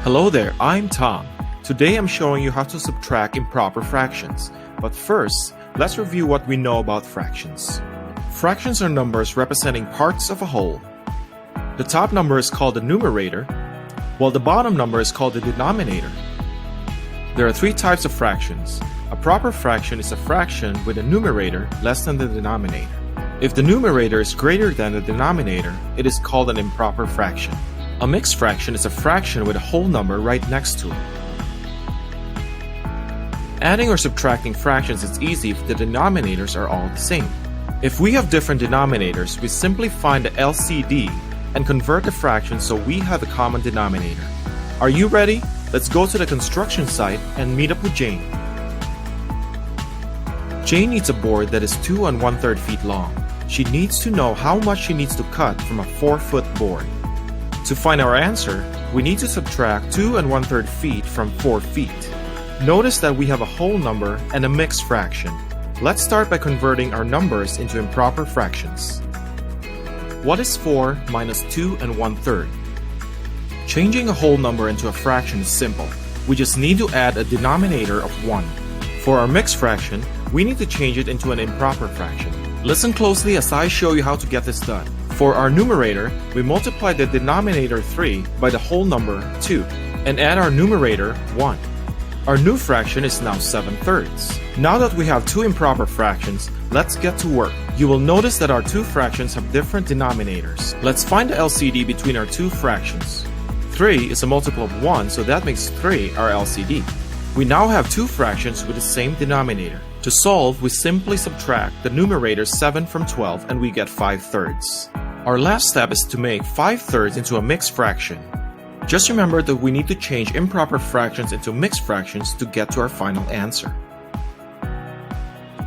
Hello there, I'm Tom. Today I'm showing you how to subtract improper fractions. But first, let's review what we know about fractions. Fractions are numbers representing parts of a whole. The top number is called the numerator, while the bottom number is called the denominator. There are three types of fractions. A proper fraction is a fraction with a numerator less than the denominator. If the numerator is greater than the denominator, it is called an improper fraction. A mixed fraction is a fraction with a whole number right next to it. Adding or subtracting fractions is easy if the denominators are all the same. If we have different denominators, we simply find the LCD and convert the fraction so we have a common denominator. Are you ready? Let's go to the construction site and meet up with Jane. Jane needs a board that is 2 1/3 feet long. She needs to know how much she needs to cut from a 4-foot board. To find our answer, we need to subtract 2 1/3 feet from 4 feet. Notice that we have a whole number and a mixed fraction. Let's start by converting our numbers into improper fractions. What is 4 minus 2 1/3? Changing a whole number into a fraction is simple. We just need to add a denominator of 1. For our mixed fraction, we need to change it into an improper fraction. Listen closely as I show you how to get this done. For our numerator, we multiply the denominator 3 by the whole number 2 and add our numerator 1. Our new fraction is now 7/3. Now that we have two improper fractions, let's get to work. You will notice that our two fractions have different denominators. Let's find the LCD between our two fractions. 3 is a multiple of 1, so that makes 3 our LCD. We now have two fractions with the same denominator. To solve, we simply subtract the numerator 7 from 12 and we get 5/3. Our last step is to make 5/3 into a mixed fraction. Just remember that we need to change improper fractions into mixed fractions to get to our final answer.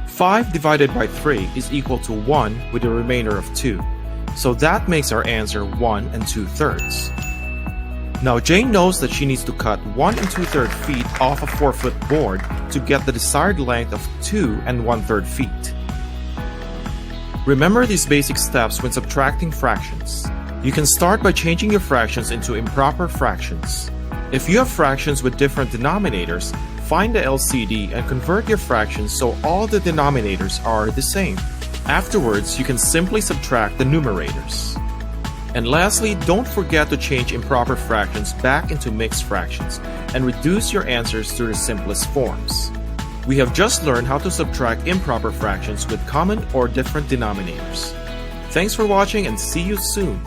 5 divided by 3 is equal to 1 with a remainder of 2. So that makes our answer 1 2/3. Now Jane knows that she needs to cut 1 2/3 feet off a 4-foot board to get the desired length of 2 1/3 feet. Remember these basic steps when subtracting fractions. You can start by changing your fractions into improper fractions. If you have fractions with different denominators, find the LCD and convert your fractions so all the denominators are the same. Afterwards, you can simply subtract the numerators. And lastly, don't forget to change improper fractions back into mixed fractions and reduce your answers to the simplest forms. We have just learned how to subtract improper fractions with common or different denominators. Thanks for watching and see you soon!